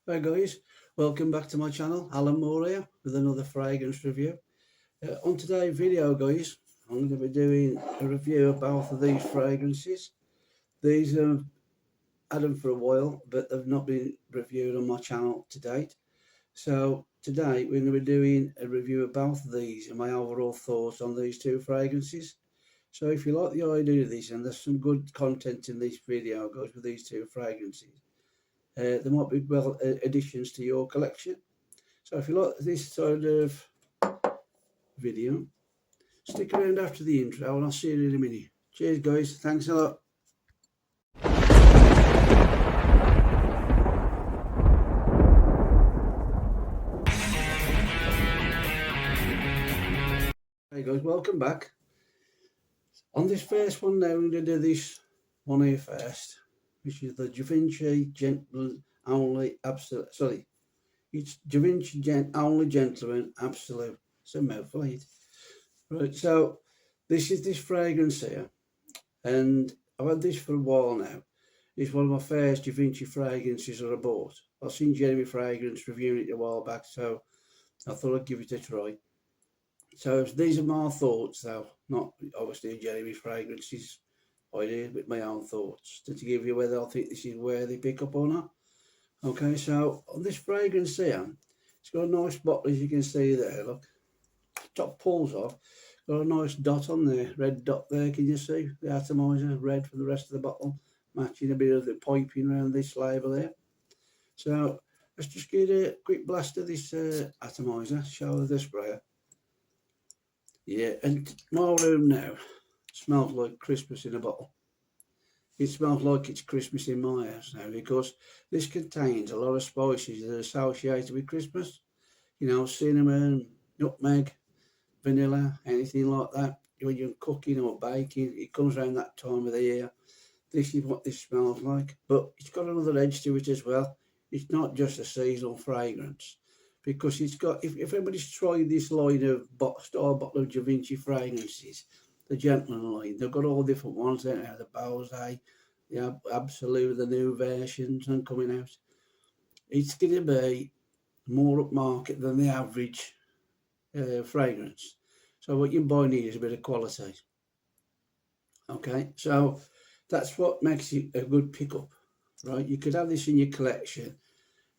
Hi guys, welcome back to my channel. Alan Moore here with another fragrance review. On today's video guys, I'm going to be doing a review of both of these fragrances. These have had them for a while, but they've not been reviewed on my channel to date. So today we're going to be doing a review of both of these and my overall thoughts on these two fragrances. So if you like the idea of this, and there's some good content in this video guys with these two fragrances, there might be additions to your collection. So if you like this sort of video, stick around after the intro and I'll see you in a minute. Cheers guys, thanks a lot. Hey guys, welcome back. On this first one now, I'm going to do this one here first, which is the Givenchy Gentleman Only Absolute, sorry, it's Givenchy Only Gentleman Absolute. It's a mouthful, right? Right, so this is this fragrance here, and I've had this for a while now. It's one of my first Givenchy fragrances that I bought. I've seen Jeremy Fragrance reviewing it a while back, so I thought I'd give it a try. So these are my thoughts though, not obviously Jeremy Fragrance's idea, but my own thoughts, to give you whether I think this is worthy pickup or not. Okay, so on this fragrance here, it's got a nice bottle as you can see there, look. Top pulls off, got a nice dot on there, red dot there, can you see? The atomizer, red for the rest of the bottle, matching a bit of the piping around this label there. So let's just get a quick blast of this atomizer, show the sprayer. Yeah, and my room now smells like Christmas in a bottle. It smells like it's Christmas in my house now because this contains a lot of spices that are associated with Christmas. You know, cinnamon, nutmeg, vanilla, anything like that. When you're cooking or baking, it comes around that time of the year. This is what this smells like. But it's got another edge to it as well. It's not just a seasonal fragrance, because it's got, if anybody's tried this line of style bottle of Givenchy fragrances, the gentleman line, they've got all different ones there now, the Bowsay, the Absolute, the new versions and coming out. It's going to be more upmarket than the average fragrance. So what you're buying here is a bit of quality. Okay, so that's what makes it a good pickup, right? You could have this in your collection,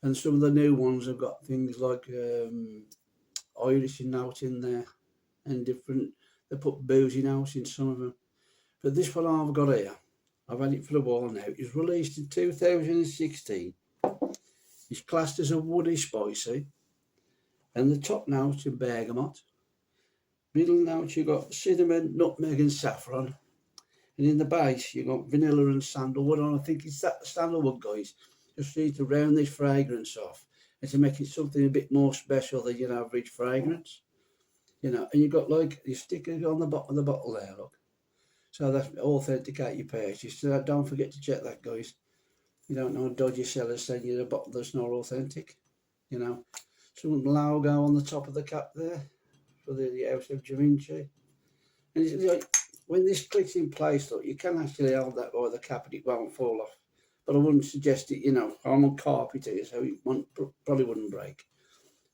and some of the new ones have got things like Irish note in there, and different. They put boozy notes in some of them. But this one I've got here, I've had it for a while now. It was released in 2016. It's classed as a woody spicy, and the top notes in bergamot. Middle notes you got cinnamon, nutmeg, and saffron. And in the base, you got vanilla and sandalwood. And I think it's that sandalwood, guys, just need to round this fragrance off and to make it something a bit more special than your average fragrance. You know, and you've got like your sticker on the bottom of the bottle there, look. So that's authenticate your purchase. So don't forget to check that, guys. You don't know dodgy sellers send you a bottle that's not authentic. You know, some logo on the top of the cap there for the House of Givenchy. And it's like, when this clicks in place, look, you can actually hold that by the cap and it won't fall off. But I wouldn't suggest it, you know, I'm on carpet here, so it probably wouldn't break.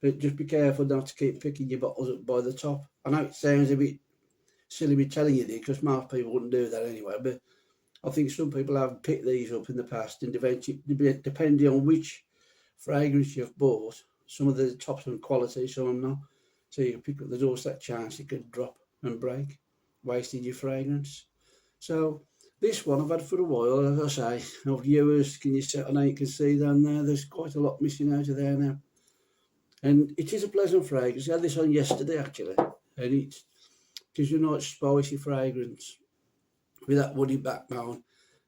But just be careful not to keep picking your bottles up by the top. I know it sounds a bit silly me telling you this, because most people wouldn't do that anyway, but I think some people have picked these up in the past, and depending on which fragrance you've bought, some of the tops are quality, some of them not. So you pick up, there's always that chance it could drop and break, wasting your fragrance. So this one I've had for a while, as I say. Our viewers, can you see? I know you can see down there, there's quite a lot missing out of there now. And it is a pleasant fragrance. I had this on yesterday actually, and it gives you a nice spicy fragrance with that woody backbone,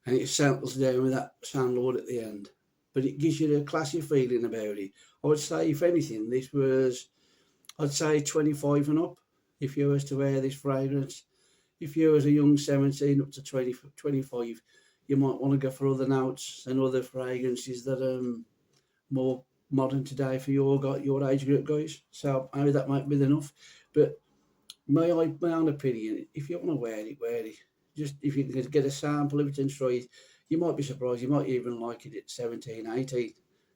and it settles down with that sandalwood at the end. But it gives you a classy feeling about it. I would say, if anything, this was, I'd say 25 and up, if you was to wear this fragrance. If you was a young 17 up to 20, 25, you might want to go for other notes and other fragrances that are more modern today for your age group, guys. So maybe that might be enough. But my own opinion, if you want to wear it, wear it. Just if you can get a sample of it and try it, you might be surprised. You might even like it at 17, 18.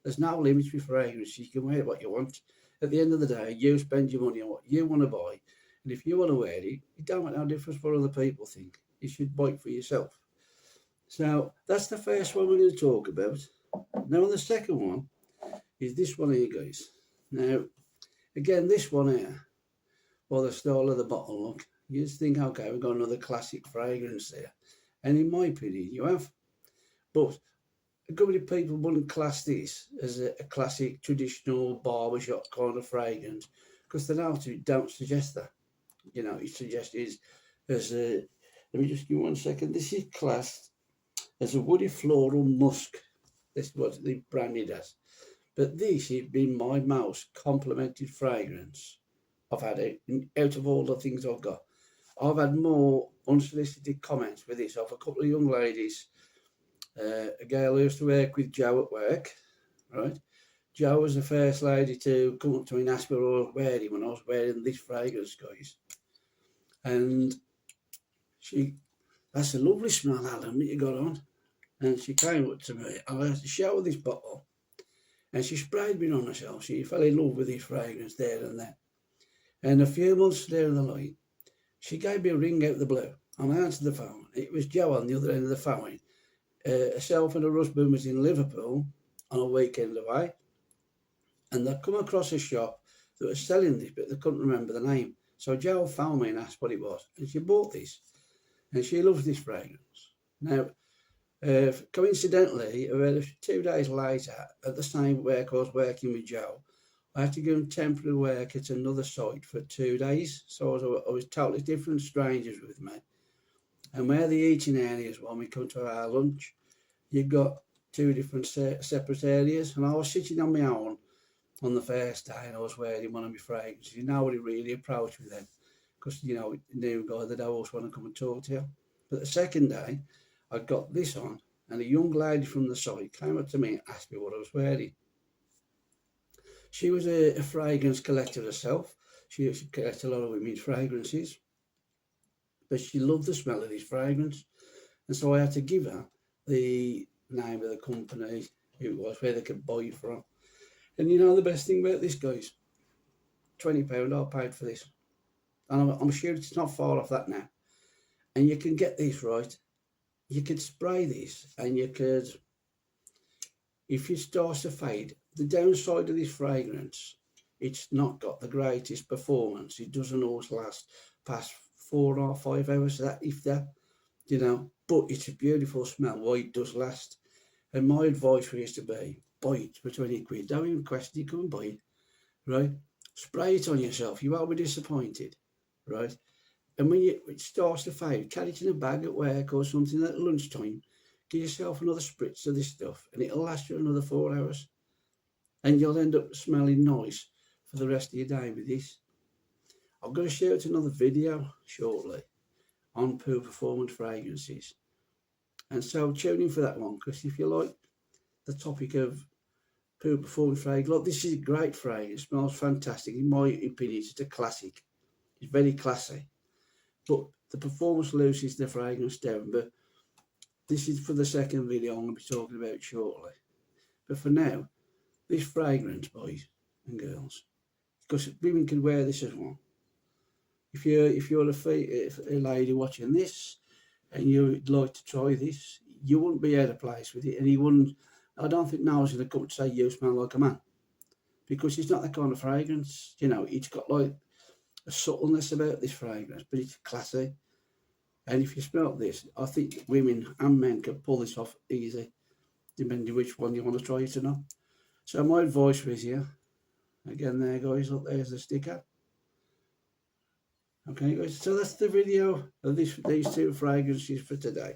There's no limits with fragrance. You can wear what you want. At the end of the day, you spend your money on what you want to buy. And if you want to wear it, it don't make no difference what other people think. You should buy it for yourself. So that's the first one we're going to talk about. Now, the second one is this one here, guys. Now, again, this one here, by the style of the bottle, look, you just think, okay, we've got another classic fragrance there. And in my opinion, you have. But a good many people wouldn't class this as a classic, traditional barbershop kind of fragrance because the notes don't suggest that. You know, it suggests as a, let me just give you 1 second. This is classed as a woody floral musk. This is what they branded as. But this has been my most complimented fragrance I've had out of all the things I've got. I've had more unsolicited comments with this off a couple of young ladies. A girl who used to work with Joe at work, right? Joe was the first lady to come up to me and ask me what I was wearing when I was wearing this fragrance, guys. And that's a lovely smell, Alan, that you got on. And she came up to me and I had to show her this bottle. And she sprayed me on herself. She fell in love with this fragrance there and then. And a few months down the line, she gave me a ring out of the blue. And I answered the phone. It was Joe on the other end of the phone. Herself and her husband was in Liverpool on a weekend away. And they'd come across a shop that was selling this, but they couldn't remember the name. So Joe found me and asked what it was. And she bought this. And she loves this fragrance. Now, coincidentally, about 2 days later, at the same work I was working with Joe, I had to go on temporary work at another site for 2 days. So I was totally different strangers with me. And where the eating areas, when we come to our lunch, you've got 2 different separate areas. And I was sitting on my own on the first day and I was wearing one of my fragrances. Nobody really approached me then because, you know, new guy that I always want to come and talk to you. But the second day, I got this on and a young lady from the site came up to me and asked me what I was wearing. She was a fragrance collector herself. She collects a lot of women's fragrances. But she loved the smell of this fragrance. And so I had to give her the name of the company, who it was, where they could buy it from. And you know the best thing about this, guys? £20 I paid for this. And I'm sure it's not far off that now. And you can get this right. You could spray this and you could, if it starts to fade, the downside of this fragrance, it's not got the greatest performance. It doesn't always last past 4 or 5 hours, that if that, you know, but it's a beautiful smell while it does last. And my advice for you is to be, buy it for 20 quid. Don't even question it, come and buy it, right? Spray it on yourself, you won't be disappointed, right? And when it starts to fade, carry it in a bag at work or something at lunchtime, give yourself another spritz of this stuff and it'll last you another 4 hours. And you'll end up smelling nice for the rest of your day with this. I'm going to share out another video shortly on Pure Performance fragrances. And so tune in for that one, because if you like the topic of Pure Performance fragrance, look, this is a great fragrance. It smells fantastic. In my opinion, it's a classic. It's very classy. But the performance loses the fragrance down. But this is for the second video I'm going to be talking about shortly. But for now, this fragrance, boys and girls, because women can wear this as well. If you're a lady watching this and you'd like to try this, you wouldn't be out of place with it, and you wouldn't. I don't think no one's going to come to say you smell like a man, because it's not that kind of fragrance. You know, it's got like a subtleness about this fragrance, but it's classy. And if you smell this, I think women and men can pull this off easy, depending which one you want to try it or not. So my advice is here, again there guys, look, there's the sticker. Okay guys, so that's the video of these 2 fragrances for today.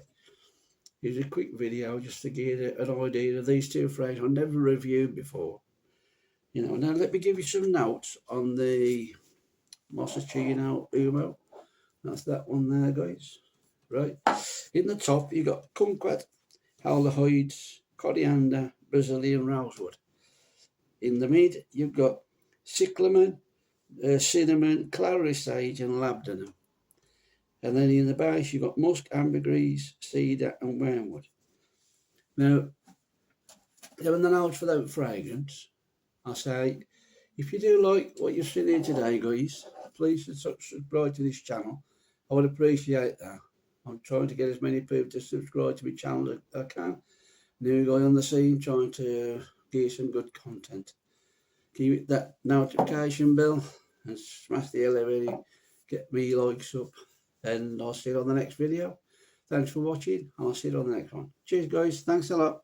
Here's a quick video just to get an idea of these 2 fragrances I've never reviewed before. You know, now let me give you some notes on the Moschino Humo. That's that one there guys. Right, in the top you got kumquat, aldehydes, coriander, Brazilian rosewood. In the mid, you've got cyclamen, cinnamon, clary sage, and labdanum. And then in the base, you've got musk, ambergris, cedar, and wormwood. Now, Doing the notes without fragrance. I say, if you do like what you've seen here today, guys, please subscribe to this channel. I would appreciate that. I'm trying to get as many people to subscribe to my channel as I can. New guy on the scene, trying to give you some good content. Keep that notification bell and smash the LED, get me likes up, and I'll see you on the next video. Thanks for watching. I'll see you on the next one. Cheers, guys. Thanks a lot.